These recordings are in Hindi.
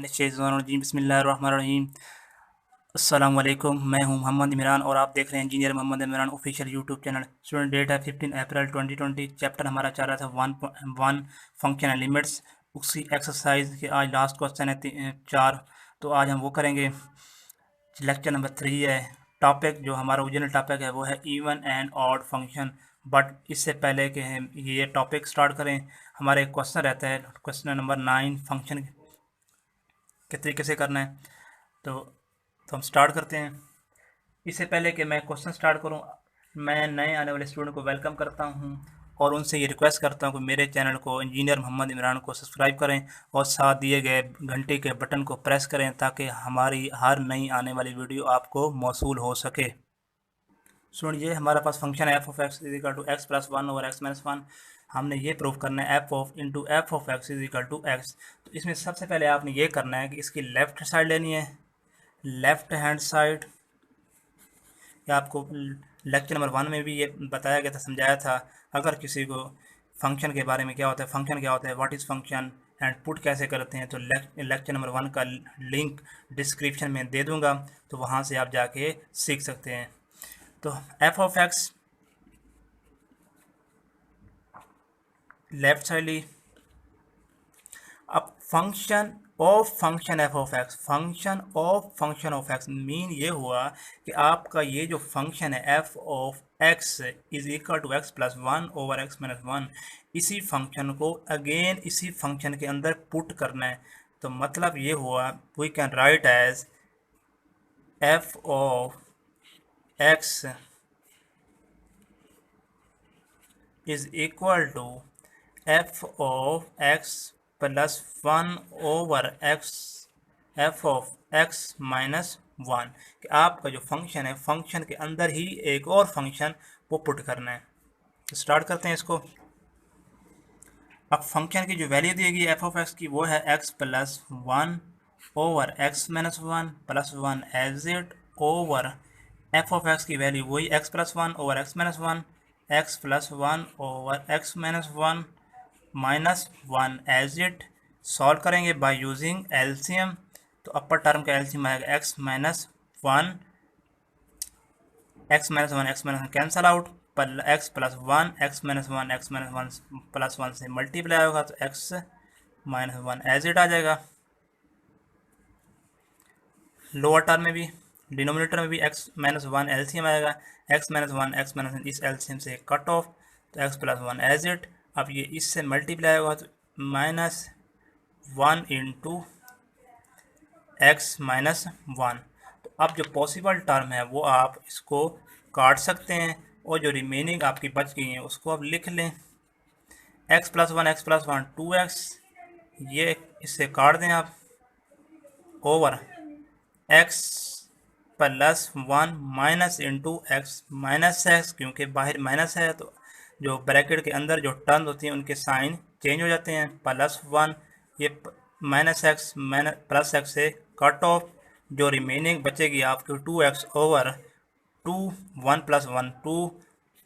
बिस्मिल्लाहिर्रहमानिर्रहीम। अस्सलाम वालेकुम। मैं हूं मोहम्मद इमरान और आप देख रहे हैं engineer Mohammad Imran official YouTube channel. Student, date है 15 अप्रैल 2020। चैप्टर हमारा चल रहा था 1.1 फंक्शन एंड लिमिट्स। उसी एक्सरसाइज के आज लास्ट क्वेश्चन है 4, तो आज हम वो करेंगे। लेक्चर नंबर 3 है। टॉपिक जो हमारा ओरिजिनल टॉपिक है वो है even and odd function. But इससे पहले कि हम ये टॉपिक स्टार्ट करें, हमारा एक क्वेश्चन रहता है, क्वेश्चन नंबर 9, फंक्शन के तरीके से करना है। तो हम स्टार्ट करते हैं। इससे पहले कि मैं क्वेश्चन स्टार्ट करूं, मैं नए आने वाले स्टूडेंट को वेलकम करता हूं और उनसे ये रिक्वेस्ट करता हूं कि मेरे चैनल को इंजीनियर मोहम्मद इमरान को सब्सक्राइब करें और साथ दिए गए घंटे के बटन को प्रेस करें ताकि हमारी हर नई आने वाली वीडियो आपको मौसूल हो सके। सुनिए, हमारे पास फंक्शन है f of x is equal to x plus one over x minus one. हमने ये प्रूव करना है f of into f of x is equal to x. तो इसमें सबसे पहले आपने ये करना है कि इसकी लेफ्ट साइड लेनी है, लेफ्ट हैंड साइड। या आपको लेक्चर नंबर 1 में भी ये बताया गया था, समझाया था। अगर किसी को फंक्शन के बारे में क्या होता है, फंक्शन क्या होता है, what is function and put कैसे करते हैं, तो लेक्चर नंबर 1 का लिंक डिस्क्रिप्शन में दे दूंगा, तो वहाँ से आप जाके सीख सकते हैं। तो f of x left side ली। अब function f of x, function of x mean ये हुआ कि आपका ये जो फंक्शन है f of x is equal to x plus one over x minus one, इसी फंक्शन को अगेन इसी फंक्शन के अंदर पुट करना है। तो मतलब ये हुआ we can write as f of x is equal to f of x plus one over x f of x minus one. कि आपका जो फंक्शन है, फंक्शन के अंदर ही एक और फंक्शन वो पुट करना है। तो स्टार्ट करते हैं इसको। अब फंक्शन की जो वैल्यू दी गई एफ ऑफ एक्स की वो है x plus one over x minus one plus one as it over f of x की वैल्यू वही x plus one over x minus one, x plus one over x minus one minus one as it. Solve करेंगे बाय यूजिंग एलसीएम। तो अपर टर्म का एलसीएम आएगा x minus one, x minus one cancel out, x plus one, x minus one plus one से मल्टीप्लाई होगा तो x minus one as it आ जाएगा। लोअर टर्म में भी, डिनोमिनेटर में भी एक्स माइनस वन एलसीएम आएगा, एक्स माइनस वन इस एलसीएम से कट ऑफ, तो x plus one as it. अब ये इससे मल्टीप्लाई होगा तो minus one into x minus one. तो अब जो पॉसिबल टर्म है वो आप इसको काट सकते हैं और जो रिमेनिंग आपकी बच गई है उसको आप लिख लें। X plus one to x, ये इससे काट दें आप, over x plus one minus into x minus x, क्योंकि बाहर माइनस है तो जो ब्रैकेट के अंदर जो टर्म होती हैं उनके साइन चेंज हो जाते हैं। प्लस वन, ये माइनस एक्स प्लस एक्स से कट ऑफ, जो रिमेनिंग बचेगी आपकी two x over two, one plus one two,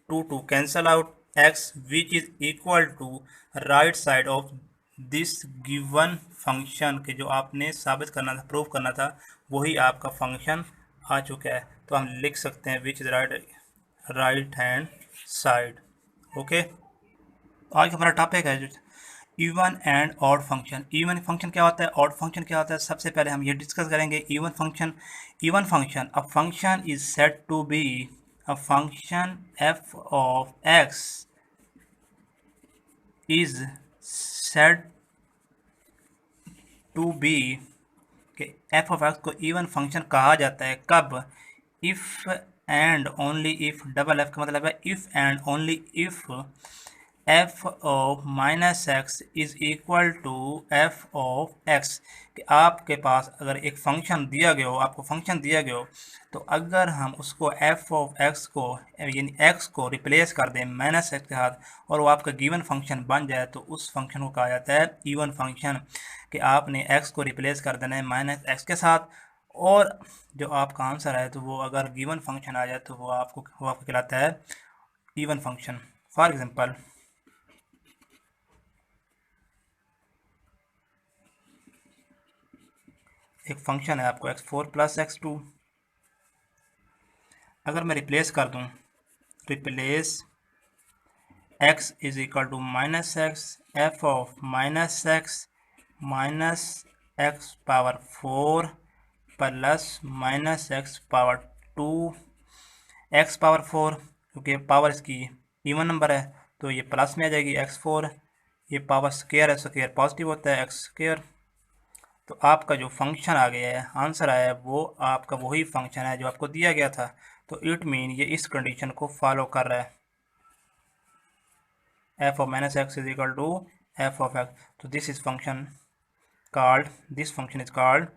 two two cancel out, x which is equal to right side of this given function के जो आपने साबित करना था, प्रूव करना था, वही आपका फंक्शन आ चुका है। तो हम लिख सकते हैं which is right hand side. Okay, आज का हमारा टॉपिक है even and odd function. Even function क्या होता है, ऑड फंक्शन क्या होता है, सबसे पहले हम ये डिस्कस करेंगे। Even function, a function is said to be a function f of x is said to be कि एफ ऑफ एक्स को इवन फंक्शन कहा जाता है कब, if and only if, double f का मतलब है if and only if f of minus x is equal to f of x. कि आपके पास अगर एक फंक्शन दिया गया हो, आपको फंक्शन दिया गया हो, तो अगर हम उसको एफ ऑफ एक्स को यानी एक्स को रिप्लेस कर दें माइनस एक्स के साथ और वो आपका गिवन फंक्शन बन जाए तो उस फंक्शन को कहा जाता है इवन फंक्शन। कि आपने एक्स को रिप्लेस कर देना है माइनस एक्स के साथ और जो आपका आंसर है तो वो अगर गिवन फंक्शन आ जाए तो वो आपको कहलाता है इवन फंक्शन। फॉर एग्जांपल, एक फंक्शन है आपको x4 प्लस x2। अगर मैं रिप्लेस कर दूं, replace x is equal to minus x f of minus x power 4 plus minus x power 2, x power 4 क्योंकि पावर इसकी इवन नंबर है तो ये प्लस में आ जाएगी x4, ये पावर स्क्वायर है, स्क्वायर पॉजिटिव होता है x स्क्वायर। तो आपका जो फंक्शन आ गया है, आंसर आया है, वो आपका वही फंक्शन है जो आपको दिया गया था। तो इट मीन ये इस कंडीशन को फॉलो कर रहा है, f of minus x is equal to f of x. तो this function is called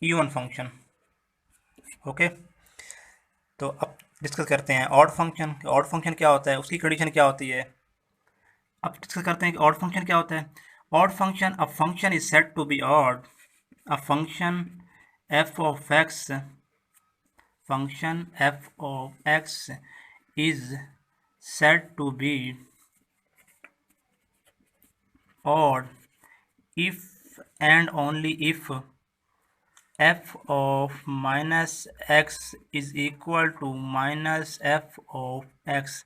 even function. Okay, तो अब डिस्कस करते हैं ऑड फंक्शन। ऑड फंक्शन क्या होता है, उसकी कंडीशन क्या होती है। अब डिस्कस करते हैं कि ऑड फंक्शन क्या होता है। Odd function, a function is said to be odd, a function f of x is said to be odd if and only if f of minus x is equal to minus f of x।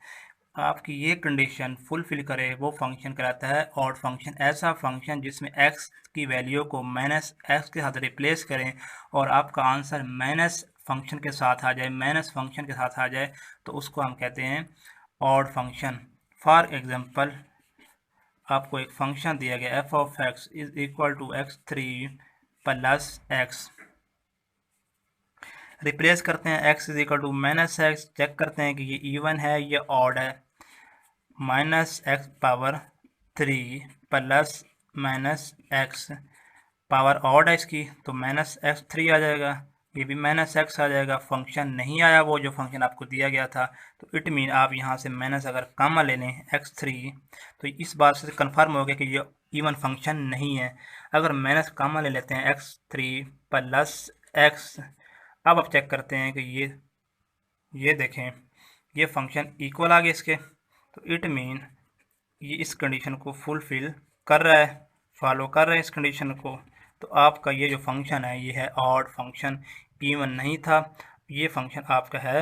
आपकी ये कंडीशन फुलफिल करे वो फंक्शन कहलाता है ऑड फंक्शन। ऐसा फंक्शन जिसमें x की वैल्यू को माइनस एक्स के साथ रिप्लेस करें और आपका आंसर माइनस फंक्शन के साथ आ जाए, माइनस फंक्शन के साथ आ जाए, तो उसको हम कहते हैं ऑड फंक्शन। फॉर एग्जांपल, आपको एक फंक्शन दिया गया f of x is equal to x3 plus x, replace करते हैं x is equal to minus x, check करते हैं कि ये इवन है या ऑड है। Minus x power 3 plus minus x, power odd है इसकी तो माइनस एक्स 3 आ जाएगा, ये भी माइनस एक्स आ जाएगा। फंक्शन नहीं आया वो जो फंक्शन आपको दिया गया था, तो इट मीन आप यहाँ से माइनस अगर कॉमन ले लें x3 तो इस बात से कंफर्म हो गया कि ये इवन फंक्शन नहीं है। अगर माइनस कॉमन ले लेते हैं x3 प्लस x, अब आप चेक करते हैं कि ये देखें ये फंक्शन इक्वल आ गया इसके, तो इट मीन ये इस कंडीशन को फुलफिल कर रहा है, फॉलो कर रहा है इस कंडीशन को। तो आपका ये जो फंक्शन है ये है ऑड फंक्शन, इवन नहीं था। ये फंक्शन आपका है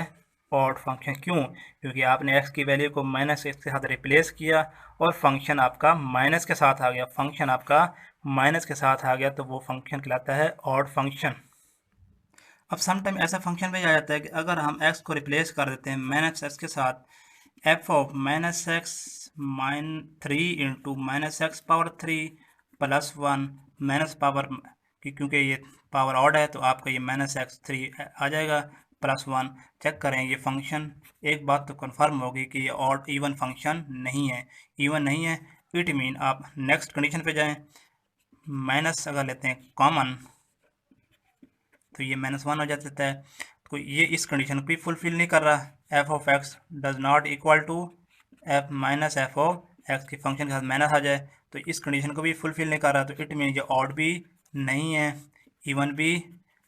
ऑड फंक्शन। क्यों? क्योंकि आपने x की वैल्यू को माइनस एक्स के साथ रिप्लेस किया और फंक्शन आपका माइनस के साथ आ गया, फंक्शन आपका माइनस के साथ आ गया, तो वो फंक्शन कहलाता है ऑड फंक्शन। अब समटाइम ऐसा फंक्शन भी आ जाता है कि अगर हम x को रिप्लेस कर देते हैं माइनस एक्स के साथ, f of minus x mine 3 into minus x power 3 plus 1 minus power की, क्योंकि ये पावर ऑड है तो आपका ये माइनस एक्स 3 आ जाएगा प्लस 1। चेक करें ये फंक्शन, एक बात तो कंफर्म होगी कि ये ऑड इवन फंक्शन नहीं है, इवन नहीं है। इट मीन आप नेक्स्ट कंडीशन पे जाएं, माइनस अगर लेते हैं कॉमन तो ये -1 हो जाता है। तो ये इस कंडीशन को भी फुलफिल नहीं कर रहा। F of x does not equal to f minus f of x की फंक्शन के साथ माइनस आ जाए तो इस कंडीशन को भी फुलफिल नहीं कर रहा। तो इट मीन ये ऑड भी नहीं है, इवन भी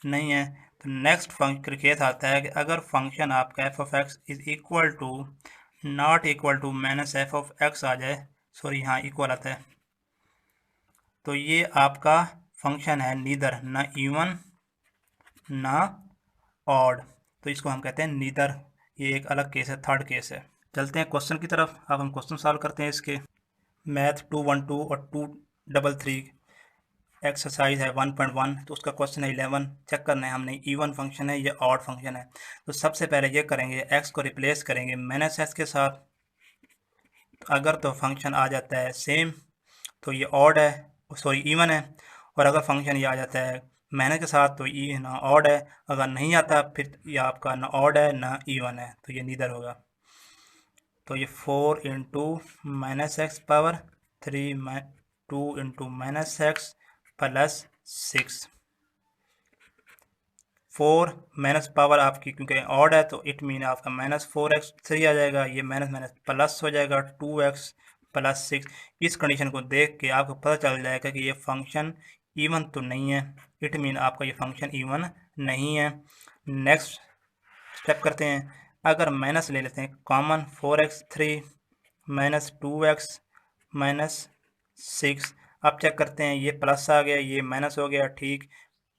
नहीं है। तो नेक्स्ट फंक्शन केस आता है कि अगर फंक्शन आपका f of x is equal to not equal to minus f of x आ जाए, सॉरी यहाँ इक्वल आता है, तो ये आपका फंक्शन है नीदर, ना इवन ना ऑड, तो इसको हम कहते हैं नीदर। ये एक अलग केस है, थर्ड केस है। चलते हैं क्वेश्चन की तरफ। अब हम क्वेश्चन सॉल्व करते हैं इसके। मैथ 212 और 233 एक्सरसाइज है 1.1, तो उसका क्वेश्चन है 11। चेक करना है हमने इवन फंक्शन है या ऑड फंक्शन है। तो सबसे पहले ये करेंगे, एक्स को रिप्लेस करेंगे माइनस एक्स के साथ, तो अगर तो फंक्शन आ जाता है सेम तो ये ऑड है, सॉरी इवन है। और अगर फंक्शन ये आ जाता है माइनस के साथ तो ये ना ऑड है, अगर नहीं आता फिर ये आपका ना ऑड है ना इवन है, तो ये नीदर होगा। तो ये 4 into minus x power 3 2 into minus x plus 6, 4 minus power आपकी क्योंकि ऑड है तो इट मीन आपका -4x3 आ जाएगा, ये माइनस माइनस प्लस हो जाएगा 2x प्लस 6। इस कंडीशन को देख के आपको पता चल जाएगा कि ये फंक्शन इवन तो नहीं है, इट मीन आपका ये फंक्शन इवन नहीं है। नेक्स्ट स्टेप करते हैं, अगर माइनस ले लेते हैं common, 4x3 minus 2x minus 6। अब चेक करते हैं ये प्लस आ गया ये माइनस हो गया, ठीक।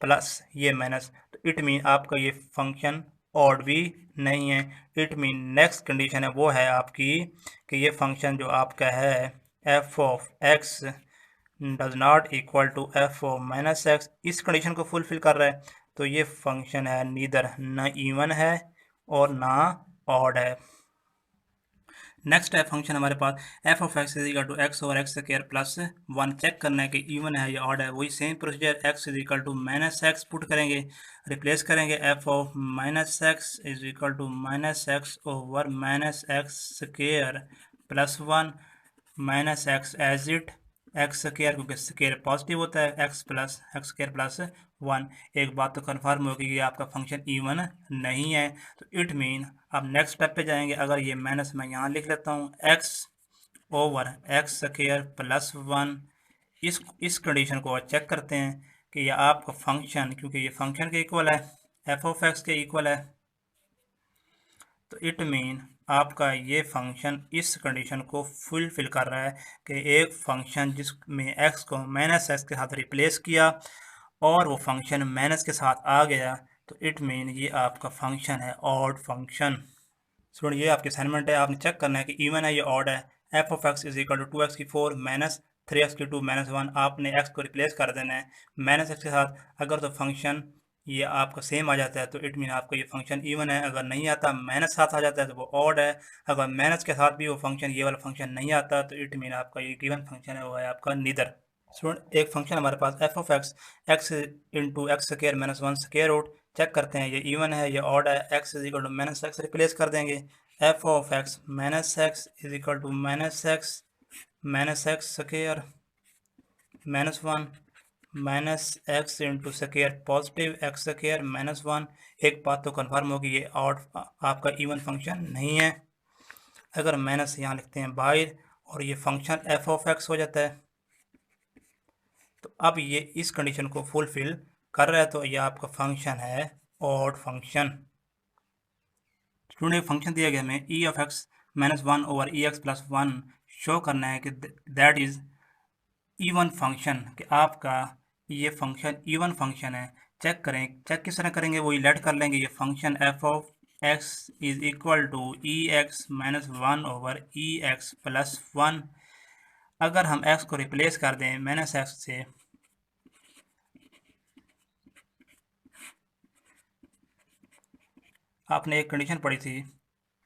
प्लस ये माइनस, तो इट मीन आपका ये फंक्शन ऑड भी नहीं है। इट मीन नेक्स्ट कंडीशन है वो है आपकी कि ये फंक्शन जो आपका है f of x does not equal to f of minus x, इस कंडीशन को फुलफिल कर रहा है। तो ये फंक्शन है नीदर न इवन है और ना ऑड है। नेक्स्ट है फंक्शन हमारे पास f of x is equal to x over x square plus one. Check करना है कि इवन है या ऑड है। वही same procedure, x is equal to minus x put करेंगे, रिप्लेस करेंगे f of minus x is equal to minus x over minus x square plus one, minus x as it x square, क्योंकि स्क्वायर पॉजिटिव होता है, एक्स स्क्वायर प्लस वन। एक बात तो कन्फर्म होगी कि आपका फंक्शन इवन नहीं है। तो इट मीन अब नेक्स्ट स्टेप पे जाएंगे। अगर ये माइनस मैं यहाँ लिख लेता हूँ x over x square plus one, इस कंडीशन को चेक करते हैं कि ये आपका फंक्शन, क्योंकि ये फंक्शन के इक्वल है, एफ ऑफ एक्स के इक्वल है, तो इट मीन आपका ये फंक्शन इस कंडीशन को फुलफिल कर रहा है कि एक फंक्शन जिसमें एक्स को माइनस एक्स के साथ रिप्लेस किया और वो फंक्शन माइनस के साथ आ गया, तो इट मीन ये आपका फंक्शन है ऑड फंक्शन। सुनिए, ये आपकी असाइनमेंट है, आपने चेक करना है कि इवन है या ऑड है। F of x is equal to 2x की 4 माइनस 3x की 2 माइनस 1, आपने x को रिप्लेस कर देना है माइनस एक्स के साथ। अगर तो फंक्शन ये आपका सेम आ जाता है तो इट मीन आपका ये फंक्शन इवन है। अगर नहीं आता, माइनस साथ आ जाता है तो वो ऑड है। अगर माइनस के साथ भी वो फंक्शन, ये वाला फंक्शन नहीं आता, तो इट मीन आपका ये गिवन फंक्शन है वो है आपका नीदर। स्टूडेंट, एक फंक्शन हमारे पास f of x x into x square minus one square root, check करते हैं ये इवन है या ऑड है। X is equal to minus x replace कर देंगे, f of x minus x is equal to minus x square minus one minus x into square positive x square minus one. एक बात तो कन्फर्म होगी, ये ऑड आपका इवन फंक्शन नहीं है। अगर माइनस यहाँ लिखते हैं बाहर और ये फंक्शन एफ ऑफ एक्स हो जाता है, तो अब ये इस कंडीशन को फुलफिल कर रहा है, तो ये आपका फंक्शन है ऑड फंक्शन। स्टूडेंट, फंक्शन दिया गया हमें ई of x minus one over e x plus one, show करना है कि दैट इज इवन फंक्शन, कि आपका ये फंक्शन इवन फंक्शन है। चेक करें, चेक किस तरह करेंगे, वही लेट कर लेंगे। ये function f of x is equal to e x minus one over e x plus one. अगर हम एक्स को रिप्लेस कर दें माइनस एक्स से, आपने एक कंडीशन पढ़ी थी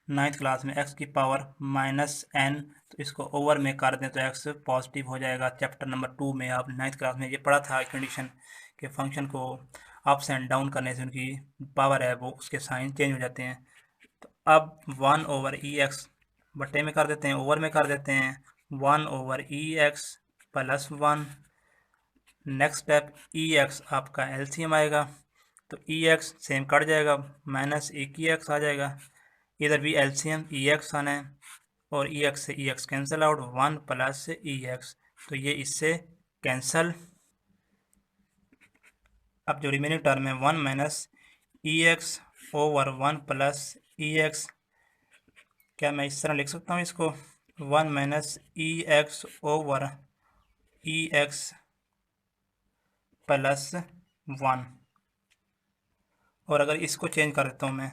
नाइन्थ क्लास में, एक्स की पावर माइनस एन, तो इसको ओवर में कर दें तो एक्स पॉजिटिव हो जाएगा। चैप्टर नंबर 2 में आप नाइन्थ क्लास में ये पढ़ा था कंडीशन के फंक्शन को अप्स एंड डाउन करने से उनकी पावर है वो उसके साइन चेंज हो जाते हैं। तो अब वन ओवर ई एक्स बट्टे में कर देते हैं, ओवर में कर देते हैं, one over e x plus one. Next step, e x आपका एलसीएम आएगा, तो ई एक्स सेम कट जाएगा, माइनस एक ई एक्स आ जाएगा। इधर भी एलसीएम ई एक्स आना है और ई एक्स से e x cancel out, one plus e x, तो ये इससे कैंसिल। अब जो रिमेनिंग टर्म है one minus e x over one plus e x, क्या मैं इस तरह लिख सकता हूँ इसको, one minus e x over e x plus one. और अगर इसको चेंज कर देता हूँ मैं,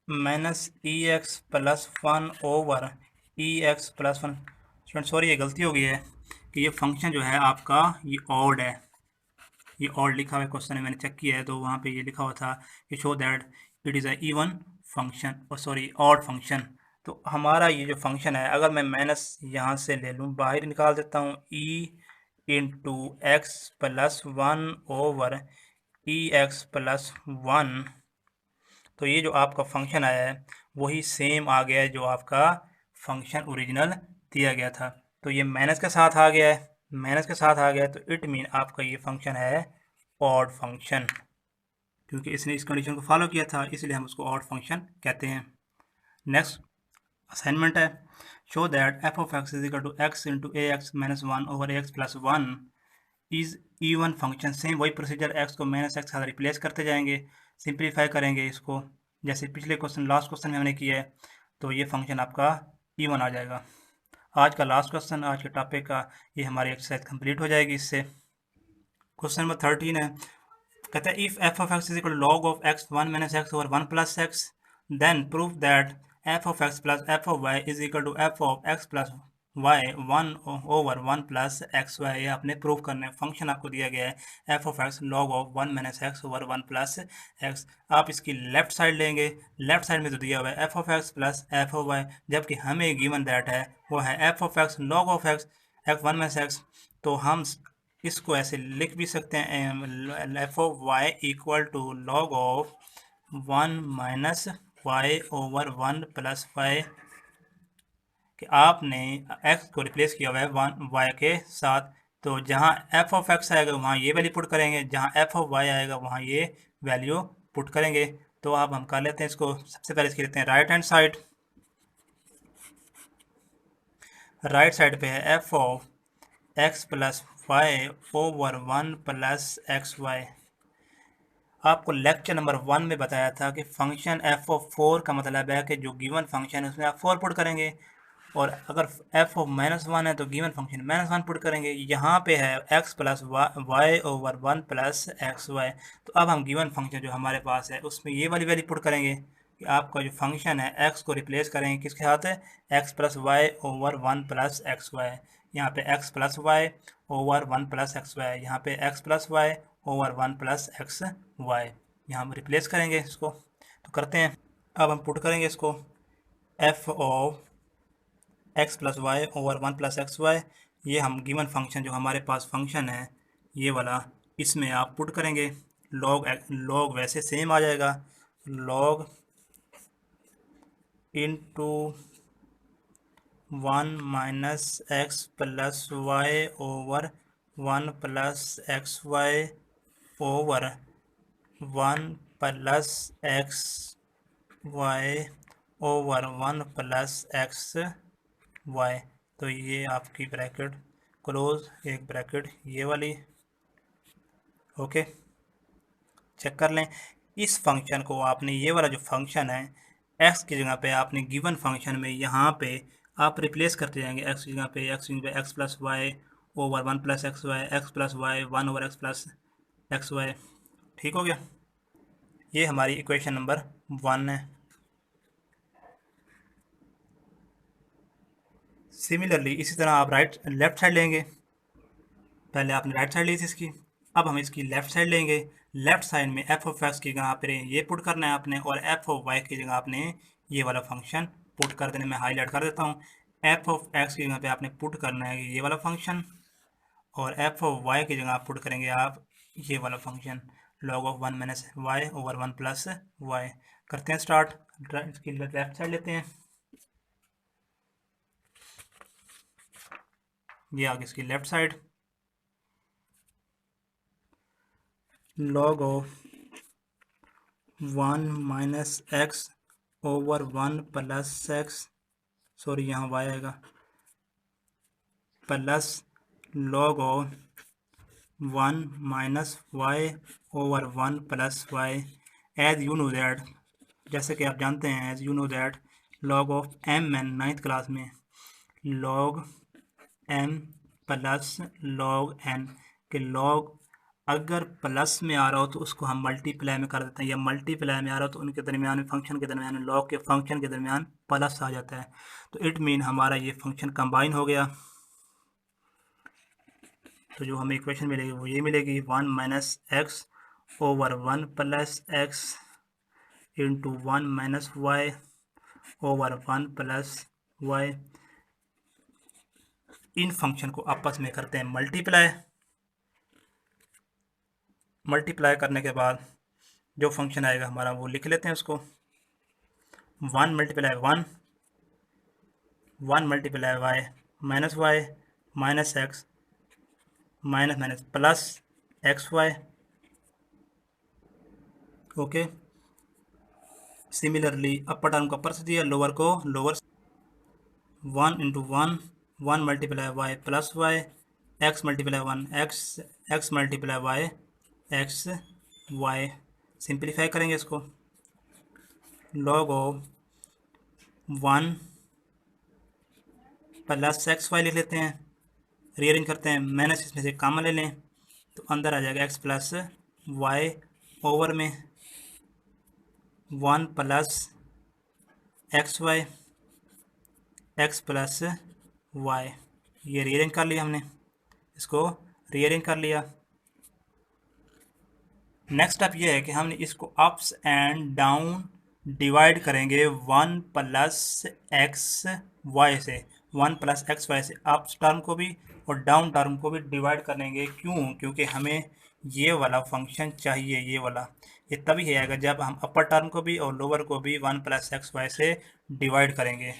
minus e x plus one over e x plus one. Student sorry, ये गलती हो गई है कि ये फंक्शन जो है आपका ये ऑड है, ये ऑड लिखा हुआ है क्वेश्चन में, मैंने चेक किया है तो वहाँ पे ये लिखा हुआ था कि show that it is a even function और सॉरी ऑड फंक्शन। तो हमारा ये जो फंक्शन है, अगर मैं माइनस यहाँ से ले लूँ, बाहर निकाल देता हूँ, e into x plus one over e x plus one, तो ये जो आपका फंक्शन आया है वही सेम आ गया है जो आपका फंक्शन ओरिजिनल दिया गया था। तो ये माइनस के साथ आ गया है, माइनस के साथ आ गया है, तो इट मीन आपका ये फंक्शन है ऑड फंक्शन, क्योंकि इसने इस कंडीशन को फॉलो किया था इसलिए हम उसको ऑड फंक्शन कहते हैं। नेक्स्ट असाइनमेंट है, show that f of x is equal to x into a x minus one over a x plus one is even function. Same वही प्रोसीजर, एक्स को माइनस एक्स के साथ रिप्लेस करते जाएंगे, सिंप्लीफाई करेंगे इसको जैसे पिछले क्वेश्चन लास्ट क्वेश्चन में हमने किया है, तो ये फंक्शन आपका इवन आ जाएगा। आज का लास्ट क्वेश्चन, आज के टॉपिक का, ये हमारी एक्सरसाइज कंप्लीट हो जाएगी इससे। क्वेश्चन नंबर 13 है, कहते हैं if f of x is equal to log of x 1 minus x over 1 plus x, then prove that f of x plus f of y is equal to f of x plus y 1 over 1 plus x y. ये आपने प्रूव करना है। फंक्शन आपको दिया गया है f of x log of 1 minus x over 1 plus x. आप इसकी लेफ्ट साइड लेंगे, लेफ्ट साइड में तो दिया हुआ है f of x plus f of y, जबकि हमें गिवन दैट है वो है f of x log of x x 1 minus x. तो हम इसको ऐसे लिख भी सकते हैं f of y equal to log of 1 minus y over 1 plus Y, कि आपने x को रिप्लेस किया हुआ है वन वाई के साथ। तो जहाँ एफ ऑफ एक्स आएगा वहाँ ये वैल्यू पुट करेंगे, जहाँ एफ ऑफ वाई आएगा वहाँ ये वैल्यू पुट करेंगे। तो अब हम कर लेते हैं इसको। सबसे पहले इसकी लेते हैं right hand side. Right side पे है f of x plus y over 1 plus x y. आपको लेक्चर नंबर 1 में बताया था कि फंक्शन एफ ऑफ 4 का मतलब है कि जो गिवन फंक्शन है उसमें आप 4 पुट करेंगे, और अगर एफ ऑफ -1 है तो गिवन फंक्शन -1 पुट करेंगे। यहाँ पे है x plus y over 1 plus x y. तो अब हम गिवन फंक्शन जो हमारे पास है उसमें ये वाली वैल्यू पुट करेंगे कि आपका जो फंक्शन है एक्स को रिप्लेस करेंगे किसके साथ है, x plus y over 1 plus x y. यहाँ पे x plus y over 1 plus x y, यहाँ पे x plus y over 1 plus x y. यहाँ हम रिप्लेस करेंगे इसको, तो करते हैं। अब हम पुट करेंगे इसको f of x plus y over 1 plus x y. ये हम गिवन फंक्शन जो हमारे पास फंक्शन है ये वाला, इसमें आप पुट करेंगे। लॉग वैसे सेम आ जाएगा, log into 1 minus x plus y over 1 plus x y over 1 plus x y over 1 plus x y. तो ये आपकी ब्रैकेट क्लोज, एक ब्रैकेट ये वाली, ओके। चेक कर लें इस फंक्शन को। आपने ये वाला जो फंक्शन है एक्स की जगह पे आपने गिवन फंक्शन में यहाँ पे आप रिप्लेस करते जाएंगे। एक्स की जगह पे x plus y over 1 plus x y, x plus y 1 over x plus x y. ठीक हो गया, ये हमारी इक्वेशन नंबर 1 है। सिमिलरली इसी तरह आप लेफ्ट साइड लेंगे। पहले आपने राइट साइड ली थी इसकी, अब हम इसकी लेफ्ट साइड लेंगे। लेफ्ट साइड में एफ ऑफ एक्स की जगह पर ये पुट करना है आपने, और एफ ऑफ वाई की जगह आपने ये वाला फंक्शन पुट कर देने में हाईलाइट कर देता हूँ। एफ ऑफ एक्स की जगह पे आपने पुट करना है ये वाला फंक्शन, और एफ ऑफ वाई की जगह आप पुट करेंगे आप ये वाला function log of 1 minus y over 1 plus y. करते हैं स्टार्ट। इसकी लेफ्ट साइड लेते हैं, ये आगे इसकी left side log of 1 minus x over 1 plus x, sorry यहाँ वाई आएगा, plus log of 1 minus y over 1 plus y. As you know that, जैसे कि आप जानते हैं, as you know that log of m n 9th class में log m plus log n के लॉग अगर प्लस में आ रहा हो तो उसको हम मल्टीप्लाई में कर देते हैं, या मल्टीप्लाई में आ रहा हो तो उनके दरमियान में फंक्शन के दरमियान लॉग के फंक्शन के दरमियान प्लस आ जाता है। तो इट मीन हमारा ये फंक्शन कंबाइन हो गया। तो जो हमें इक्वेशन मिलेगी वो ये मिलेगी 1 minus x over 1 plus x into 1 minus y over 1 plus y. इन फंक्शन को आपस में करते हैं मल्टीप्लाई। मल्टीप्लाई करने के बाद जो फंक्शन आएगा हमारा वो लिख लेते हैं उसको। 1 multiply 1, 1 multiply y minus x minus minus plus x y, okay. Similarly upper term को अपर से दिया, लोअर को lower. 1 into 1, 1 multiply y plus y, x multiply 1 x, x multiply y x y. Simplify करेंगे इसको, log of 1 plus x y लिख लेते हैं। रीअरेंज करते हैं, माइनस इसमें से कॉमन ले लें तो अंदर आ जाएगा एक्स प्लस वाई ओवर में 1 plus x y x plus y. ये रीअरेंज कर लिया हमने, इसको रीअरेंज कर लिया। नेक्स्ट स्टेप ये है कि हमने इसको अप्स एंड डाउन डिवाइड करेंगे 1 प्लस एक्स वाई से, 1 प्लस एक्स वाई से अप्स टर्म को भी और डाउन टर्म को भी डिवाइड करेंगे। क्यों? क्योंकि हमें ये वाला फंक्शन चाहिए, ये वाला। ये तभी आएगा जब हम अपर टर्म को भी और लोअर को भी 1 प्लस एक्स वाई से डिवाइड करेंगे।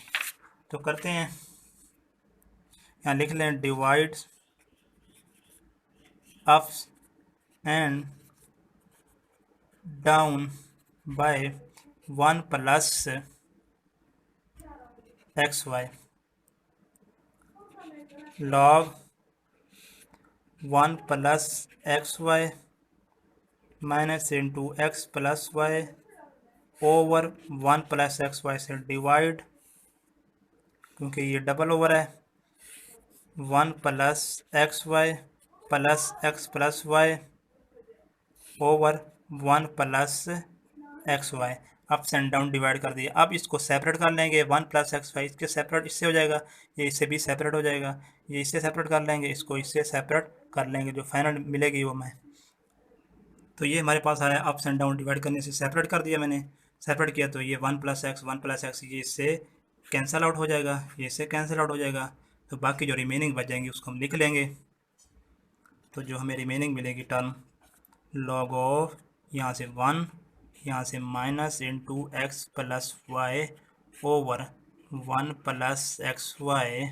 तो करते हैं, यहाँ लिख लें divide ups and down by 1 plus x y log 1 plus x y minus into x plus y over 1 plus x y से डिवाइड, क्योंकि ये डबल ओवर है, 1 plus x y plus x plus y over 1 plus x y. Ups and down divide कर दिया। अब इसको सेपरेट कर लेंगे, 1 प्लस एक्स वाई इसके सेपरेट इससे हो जाएगा, ये इससे भी सेपरेट हो जाएगा, ये इससे सेपरेट कर लेंगे, इसको इससे सेपरेट कर लेंगे, जो फाइनल मिलेगी वो मैं। तो ये हमारे पास आया, अप्स एंड डाउन डिवाइड करने से सेपरेट कर दिया मैंने, सेपरेट किया तो ये 1 प्लस एक्स ये इससे कैंसिल आउट हो जाएगा, ये इससे कैंसिल आउट हो जाएगा। तो बाकी जो रिमेनिंग बच जाएंगी उसको हम लिख लेंगे। तो जो हमें रिमेनिंग मिलेगी टर्म लॉग ऑफ यहाँ से 1 यहाँ से minus into x plus y over 1 plus x y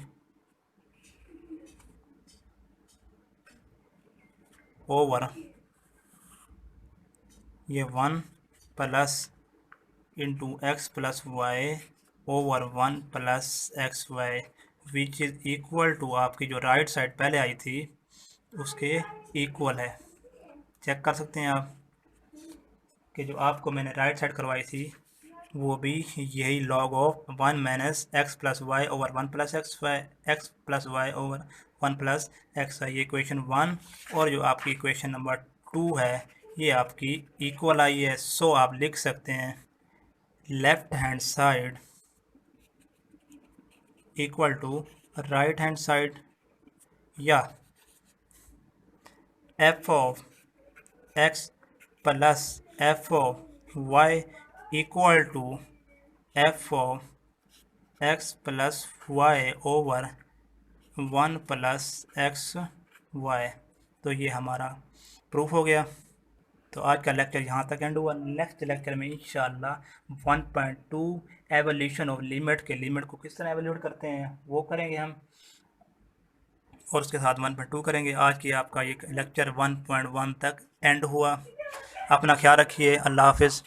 over ये 1 plus into x plus y over 1 plus x y which is equal to आपकी जो राइट साइड पहले आई थी उसके इक्वल है। चेक कर सकते हैं आप कि जो आपको मैंने राइट साइड करवाई थी वो भी यही log of 1 minus x plus y over 1 plus x plus y over 1 plus x है। ये इक्वेशन 1 और जो आपकी इक्वेशन नंबर 2 है ये आपकी इक्वल आई है। सो आप लिख सकते हैं left hand side equal to right hand side, या f of x plus f of y equal to f of x plus y over 1 plus x y. तो ये हमारा प्रूफ हो गया। तो आज का लेक्चर यहाँ तक एंड हुआ। नेक्स्ट लेक्चर में इंशाल्लाह 1.2 एवोल्यूशन ऑफ लिमिट के लिमिट को किस तरह एवोल्यूट करते हैं वो करेंगे हम, और उसके साथ 1.2 करेंगे। आज की आपका ये लेक्चर 1.1 तक एंड हुआ। अपना ख्याल रखिए। अल्लाह हाफिज़।